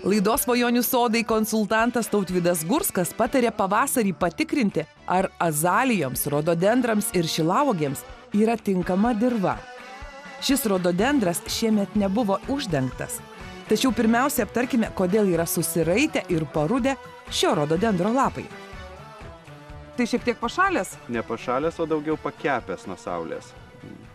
Laidos Svajonių sodai konsultantas Tautvydas Gurskas patarė pavasarį patikrinti, ar azalijoms, rododendrams ir šilauogėms yra tinkama dirva. Šis rododendras šiemet nebuvo uždengtas. Tačiau pirmiausia aptarkime, kodėl yra susiraitę ir parudę šio rododendro lapai. Tai šiek tiek pašalęs? Ne pašalęs, o daugiau pakepęs nuo saulės.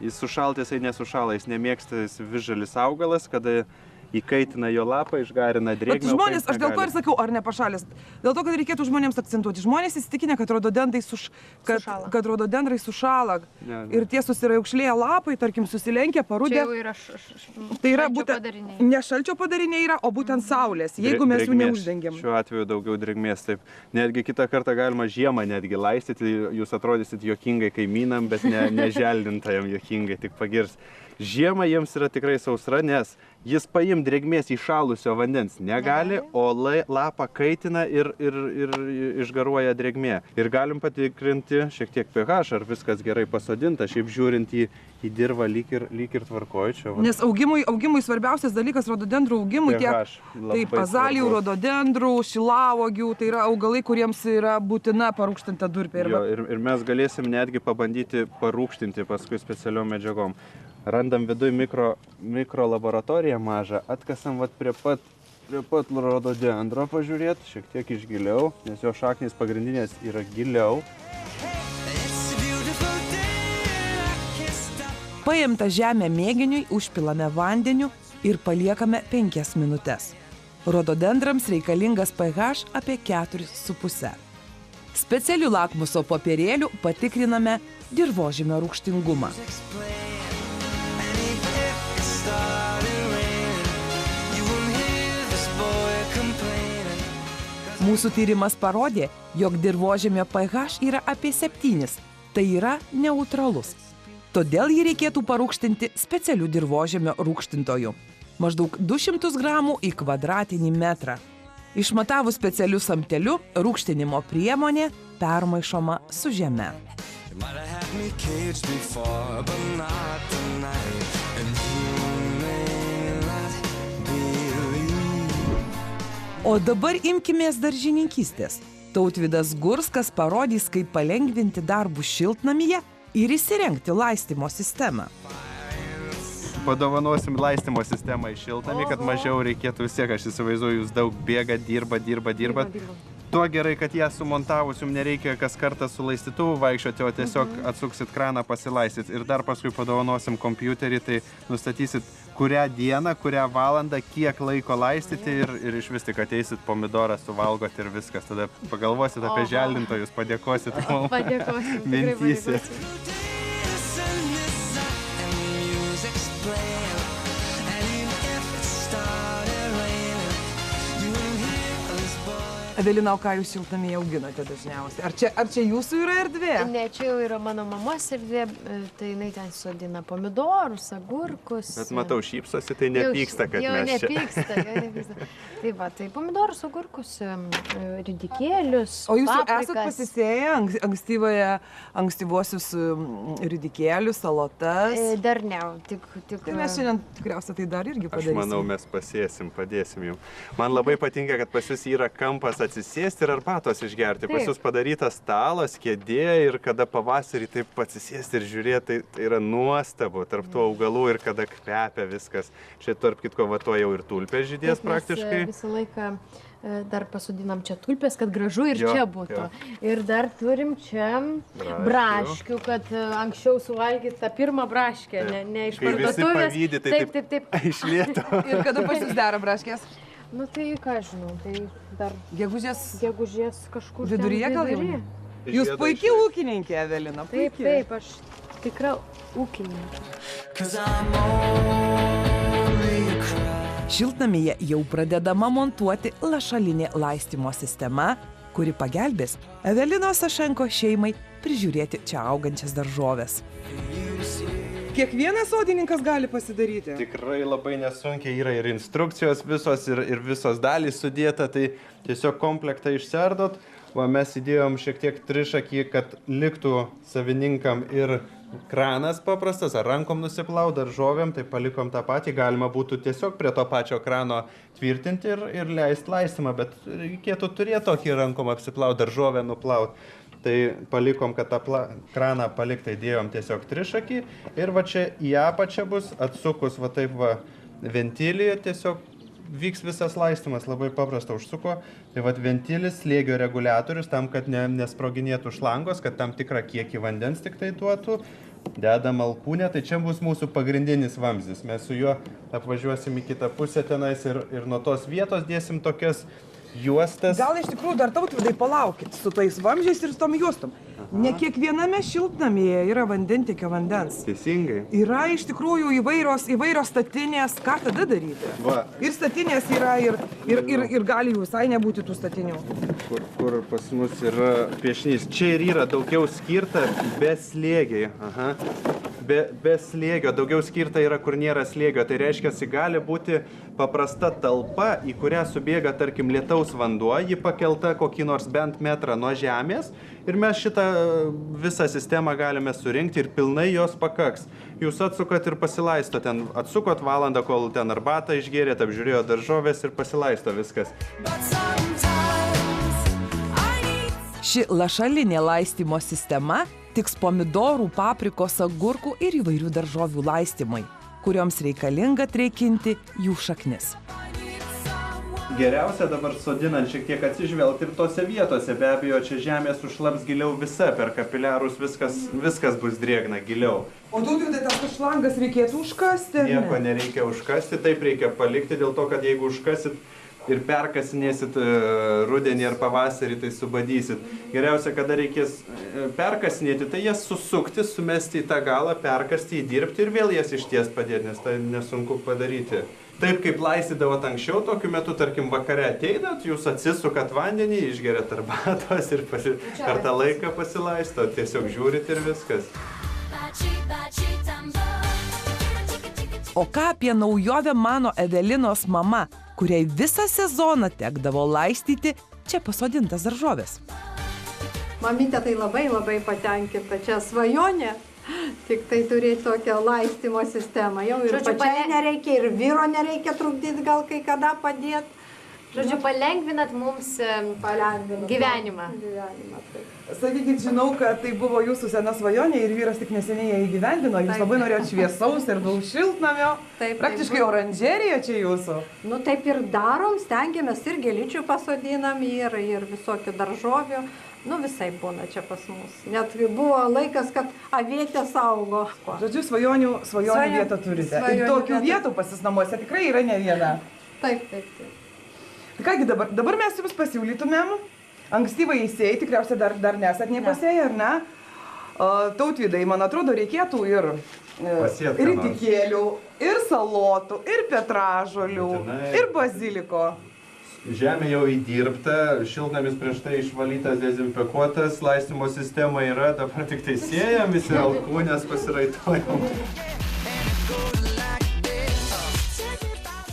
Jis sušaltas, jis nesušala, jis nemėgsta, jis visžalis augalas, kada įkaitina jo lapą, išgarina drėgmę. Žmonės, aš dėl ko ir sakiau, ar ne pašalęs. Dėl to, kad reikėtų žmonėms akcentuoti. Žmonės įsitikinę, kad rododendrai sušala. Ir tie susiraukšlėję lapai, tarkim, susilenkia, parudė. Čia jau yra tai yra būtent ne šalčio padariniai yra, o būtent saulės, jeigu mes jų neuždengiam. Šiuo atveju daugiau drėgmės, taip. Netgi kitą kartą galima žiemą netgi laistyti, jūs atrodysit juokingai kaimynam, bet neželdintajam juokingai, tik pagirs. Žiemą jiems yra tikrai sausra, nes jis paim drėgmės įšalusio vandens negali, o lapą kaitina ir išgaruoja drėgmė. Ir galim patikrinti šiek tiek pH, ar viskas gerai pasodinta, šiaip žiūrint į dirvą lyg ir tvarkoj. Nes augimui svarbiausias dalykas, rododendrų augimui, tiek azalijų, rododendrų, šilauogių, tai yra augalai, kuriems yra būtina parūgštinta durpė. Ir mes galėsim netgi pabandyti parūgštinti paskui specialiom medžiagom. Randam viduj mikro laboratoriją mažą, atkasam prie pat rododendro pažiūrėti, šiek tiek iš giliau, nes jo šaknys pagrindinės yra giliau. Paimtą žemę mėginiui užpilame vandeniu ir paliekame 5 minutes. Rododendrams reikalingas pH apie 4,5. Specialiu lakmuso popierėliu patikriname dirvožemio rūgštingumą. Mūsų tyrimas parodė, jog dirvožemio pH yra apie 7, tai yra neutralus. Todėl jį reikėtų parūgštinti specialiu dirvožemio rūgštintoju. Maždaug 200 gramų į kvadratinį metrą. Išmatavus specialiu samteliu, rūgštinimo priemonė permaišoma su žeme. O dabar imkimės daržininkystės. Tautvydas Gurskas parodys, kaip palengvinti darbus šiltnamyje ir įsirengti laistymo sistemą. Padovanosim laistymo sistemą į šiltnamį, kad mažiau reikėtų vis tiek, aš įsivaizduoju, jūs daug bėga, dirba. Tuo gerai, kad ją sumontavus, jums nereikia kas kartą su laistytuvu vaikščioti, o tiesiog atsuksit kraną, pasilaistyt. Ir dar paskui padovanosim kompiuterį, tai nustatysit, kurią dieną, kurią valandą, kiek laiko laistyti ir iš vis tik ateisit pomidorą, suvalgot ir viskas. Tada pagalvosit apie želdintojus, padėkosit mums mintyse. Evelina, o ką jūs šiltnamyje auginate dažniausiai? Ar čia jūsų yra erdvė? Ne, čia jau yra mano mamos erdvė, tai jinai ten sodina pomidorus, agurkus. Bet matau, šypsosi, tai nepyksta, kad mes čia. Jau nepyksta. Tai va, tai pomidorus, agurkus, ridikėlius, O jūs esat pasisėję ankstyvuosius ridikėlius, salotas? Dar ne, tik... Tai mes šiandien tikriausiai tai dar irgi padarysim. Aš manau, mes padėsim jums. Man labai patinka, kad pas jūs yra kampas atsisėsti ir arbatos išgerti. Pas jūs padarytas stalas, kėdė ir kada pavasarį taip atsisėsti ir žiūrėti, tai yra nuostabu tarp tų augalų ir kada kvepia viskas. Čia tarp kitko to jau ir tulpės žydės praktiškai. Visą laiką dar pasodinam čia tulpės, kad gražu ir čia būtų. Ir dar turim čia braškių, kad anksčiau suvalgyt tą pirmą braškę, ne iš parduotuvės. Kai visi pavydi, tai taip. Iš lėto. Ir kada pas jūs dera braškės? Nu tai ką žinau, tai dar gegužės kažkur viduryje gal jau? Jūs puikiai ūkininkė, Evelina. Taip, aš tikra ūkininkė. Šiltnamyje jau pradedama montuoti lašalinė laistymo sistema, kuri pagelbės Evelinos Sašenko šeimai prižiūrėti čia augančias daržoves. Kiekvienas sodininkas gali pasidaryti? Tikrai labai nesunkiai yra ir instrukcijos visos, ir visos dalys sudėta, tai tiesiog komplektą išsiardot. Mes įdėjom šiek tiek trišakį, kad liktų savininkam ir kranas paprastas, ar rankom nusiplaut, daržovėm, tai palikom tą patį, galima būtų tiesiog prie to pačio krano tvirtinti ir leisti laistymą, bet reikėtų turėti tokį rankom apsiplaut, daržovę nuplaut. Tai palikom, kad tą kraną paliktai dėjom tiesiog trišakį ir va čia į apačią bus atsukus va taip va ventilį, tiesiog vyks visas laistymas, labai paprasta užsuko. Tai va ventilis, slėgio reguliatorius, tam, kad nesproginėtų šlangos, kad tam tikrą kiekį vandens tik tai duotų. Dedam alkūnę, tai čia bus mūsų pagrindinis vamzdis. Mes su juo apvažiuosim į kitą pusę tenais ir nuo tos vietos dėsim tokias juostas. Gal iš tikrųjų dar Tautvydai palaukit su tais vamzdžiais ir su tom juostom. Ne kiekviename šiltnamyje yra vandentiekio vandens. Teisingai. Yra iš tikrųjų įvairios statinės, ką tada daryti? Va. Ir statinės yra, ir gali jų visai nebūti tų statinių. Kur pas mus yra piešinys. Čia ir yra daugiau skirta be slėgiai. Aha. Be slėgio, daugiau skirta yra, kur nėra slėgio. Tai reiškia, gali būti paprasta talpa, į kurią subėga, tarkim, lietaus vanduo, ji pakelta kokį nors bent metrą nuo žemės ir mes šitą visą sistemą galime surinkti ir pilnai jos pakaks. Jūs atsukat ir pasilaisto ten, atsukot valandą, kol ten arbatą išgėrėt, apžiūrėjo daržovės ir pasilaisto viskas. Ši lašalinė laistymo sistema tiks pomidorų, paprikos, agurkų ir įvairių daržovių laistymai, kurioms reikalinga trėkinti jų šaknis. Geriausia dabar sodinant šiek tiek atsižvelgti ir tose vietose, be abejo, čia žemė sušlaps giliau visa, per kapiliarus viskas bus drėgna giliau. O Tautvydai, tas šlangas reikėtų užkasti? Nieko nereikia užkasti, taip reikia palikti, dėl to, kad jeigu užkasit ir perkasinėsit rudenį ar pavasarį, tai subadysit. Geriausia, kada reikės perkasinėti, tai jas susukti, sumesti į tą galą, perkasti, įdirbti ir vėl jas išties padėti, nes tai nesunku padaryti. Taip kaip laistydavot anksčiau, tokiu metu, tarkim, vakare ateinat, jūs atsisukat vandenį, išgeriat arbatos ir per tą laiką pasilaistot, tiesiog žiūrit ir viskas. O ką apie naujovę mano Evelinos mama, kuriai visą sezoną tekdavo laistyti čia pasodintas daržovės? Mamytė tai labai patenkinta, čia svajonė, tik tai turėti tokią laistymo sistemą. Jau ir pačiai nereikia, ir vyro nereikia trukdyti, gal kai kada padėti. Žodžiu, palengvinat mums gyvenimą. Sakykit, žinau, kad tai buvo jūsų sena svajonė ir vyras tik neseniai ją įgyvendino. Jūs labai norėjot šviesaus ir daug šiltnamio. Praktiškai oranžerija čia jūsų. Nu taip ir darom, stengiamės ir gėlyčių pasodinam, ir visokių daržovių. Nu visai būna čia pas mus. Net buvo laikas, kad avietės augo. Žodžiu, svajonių vietą turite. Ir tokių vietų pas jūs namuose tikrai yra ne viena. Taip. Kągi dabar mes jums pasiūlytumėm ankstyvai įsėjai, tikriausiai dar nesat nepasėję, ar ne? Tautvydai, man atrodo, reikėtų ir ridikėlių, ir salotų, ir petražolių, ir baziliko. Žemė jau įdirbta, šiltnamis prieš tai išvalytas, dezinfekuotas, laistymo sistema yra, dabar tik tai sėjam, visi alkūnės pasiraitojam.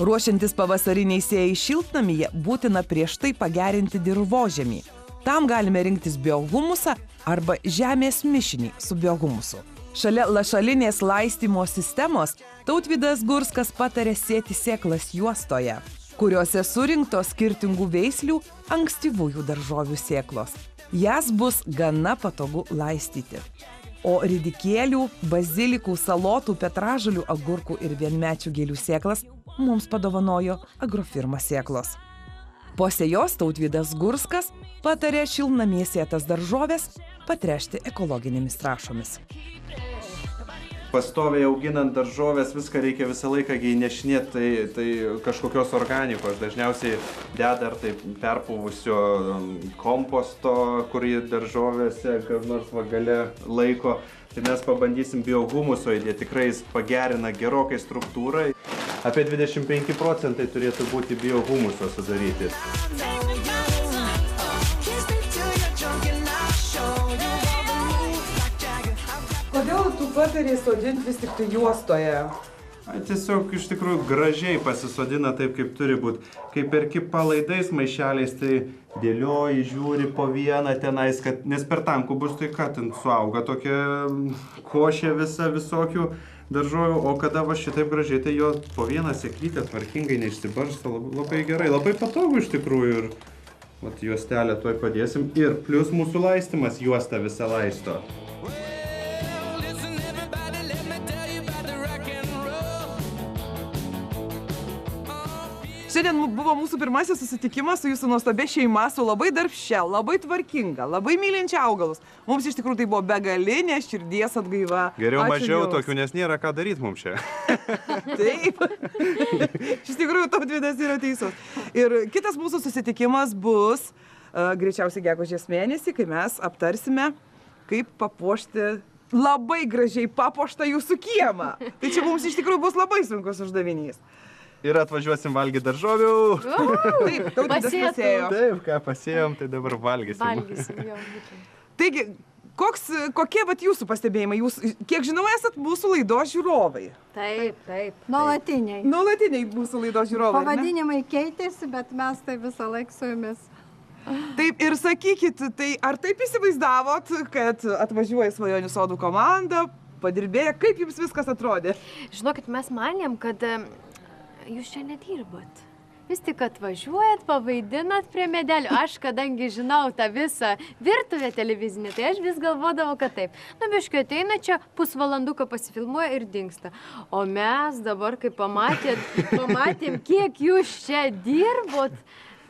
Ruošiantis pavasariniai sėjai šiltnamyje, būtina prieš tai pagerinti dirvožemį. Tam galime rinktis biohumusą arba žemės mišinį su biohumusu. Šalia lašalinės laistymo sistemos Tautvydas Gurskas patarė sėti sėklas juostoje, kuriuose surinktos skirtingų veislių ankstyvųjų daržovių sėklos. Jas bus gana patogu laistyti. O ridikėlių, bazilikų, salotų, petražolių, agurkų ir vienmečių gėlių sėklas mums padovanojo Agrofirma sėklos. Po sėjos Tautvydas Gurskas patarė šiltnamyje sėtas daržoves patręšti ekologinėmis trąšomis. Pastoviai auginant daržovės viską reikia visą laiką įnešinėti, tai kažkokios organikos. Dažniausiai deda ar tai perpuvusio komposto, kurį daržovėse kas nors gale laiko. Tai mes pabandysim biohumuso įdėti, tikrai jis pagerina gerokai struktūrą. Apie 25% turėtų būti biohumuso sudaryti. Kodėl tu patarei sodinti vis tik tai juostoje? Tiesiog iš tikrųjų gražiai pasisodina taip, kaip turi būti. Kai perki palaidais maišeliais, tai dėlioji, žiūri po vieną tenais, nes per tankų bus tai ką ten suauga tokia košė visokių daržovių, o kada va šitaip gražiai, tai jo po vieną sėklytę tvarkingai neišsibarsto, labai gerai, labai patogu iš tikrųjų ir vat juostelę tuoj padėsim ir plus mūsų laistymas juostą visą laisto. Šiandien buvo mūsų pirmasis susitikimas su jūsų nuostabia šeima, su labai darbščia, labai tvarkinga, labai mylinčia augalus. Mums iš tikrųjų tai buvo begalinė širdies atgaiva. Geriau mažiau tokių, nes nėra ką daryti mums čia. Taip. Iš tikrųjų, Tautvydas yra teisus. Ir kitas mūsų susitikimas bus greičiausiai gegužės mėnesį, kai mes aptarsime, kaip papuošti labai gražiai papuoštą jūsų kiemą. Tai čia mums iš tikrųjų bus labai sunkus uždavinys. Ir atvažiuosim valgyti daržovių. Taip, Tautvydas pasėjo. Taip, ką pasėjom, tai dabar valgysim. Valgysim, jau būtent. Taigi, kokie vat jūsų pastebėjimai? Jūs, kiek žinau, esat mūsų laidos žiūrovai. Taip. Nuolatiniai. Nuolatiniai mūsų laidos žiūrovai. Pavadinimai keitėsi, bet mes tai visą laiką su jumis. Taip, ir sakykit, tai ar taip įsivaizdavot, kad atvažiuoja Svajonių sodų komanda, padirbėja, kaip jums viskas atrodė? Žinokit, mes manėm, kad jūs čia nedirbat. Vis tik atvažiuojat, pavaidinat prie medelių. Aš, kadangi žinau tą visą virtuvę televizinį, tai aš vis galvodavau, kad taip. Nu, biškai ateina čia, pusvalanduką pasifilmuoja ir dingsta. O mes dabar, kai pamatėm, kiek jūs čia dirbot,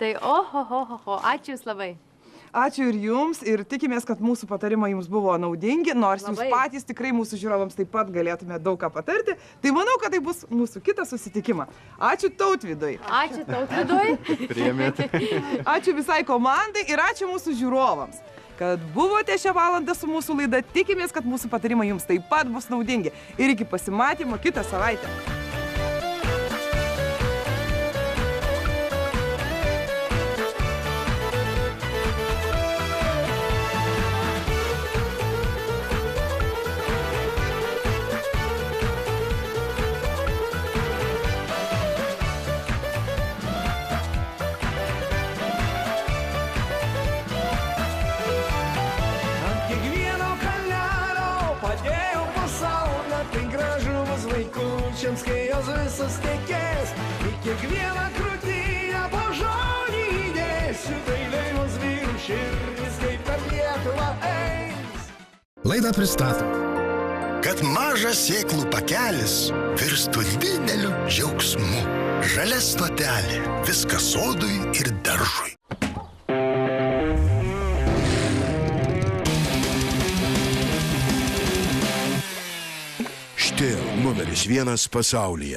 tai ačiū jūs labai. Ačiū ir jums ir tikimės, kad mūsų patarimai jums buvo naudingi, nors jūs patys tikrai mūsų žiūrovams taip pat galėtume daug ką patarti. Tai manau, kad tai bus mūsų kitas susitikimas. Ačiū Tautvydui. Ačiū Tautvydui. Priėmėt. Ačiū visai komandai ir ačiū mūsų žiūrovams, kad buvote šią valandą su mūsų laida. Tikimės, kad mūsų patarimai jums taip pat bus naudingi. Ir iki pasimatymo kitą savaitę. Kai jos visus tekės, į kiekvieną krūtinę po žodį įdėsiu, tai dainos vyrų širdis, kaip per Lietuvą eis. Laidą pristato, kad mažas sėklų pakelis virstų dideliu džiaugsmu. Žalia stotelė, viskas sodui ir daržui. Štil numeris 1 pasaulyje.